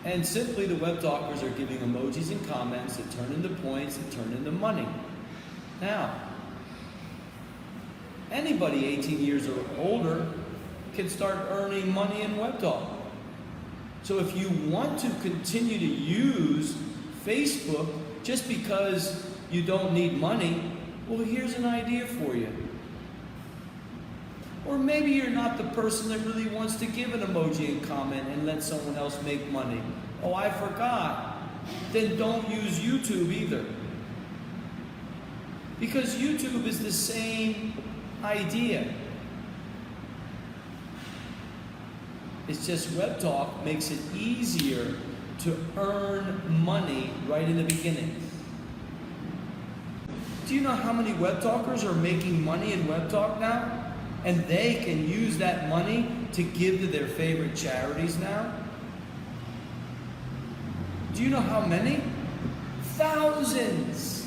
And simply the Webtalkers are giving emojis and comments that turn into points, that turn into money. Now, anybody 18 years or older can start earning money in Webtalk. So if you want to continue to use Facebook just because you don't need money, well, here's an idea for you. Or maybe you're not the person that really wants to give an emoji and comment and let someone else make money. Oh, I forgot. Then don't use YouTube either. Because YouTube is the same idea. It's just Webtalk makes it easier to earn money right in the beginning. Do you know how many Webtalkers are making money in Webtalk now? And they can use that money to give to their favorite charities now? Do you know how many? Thousands!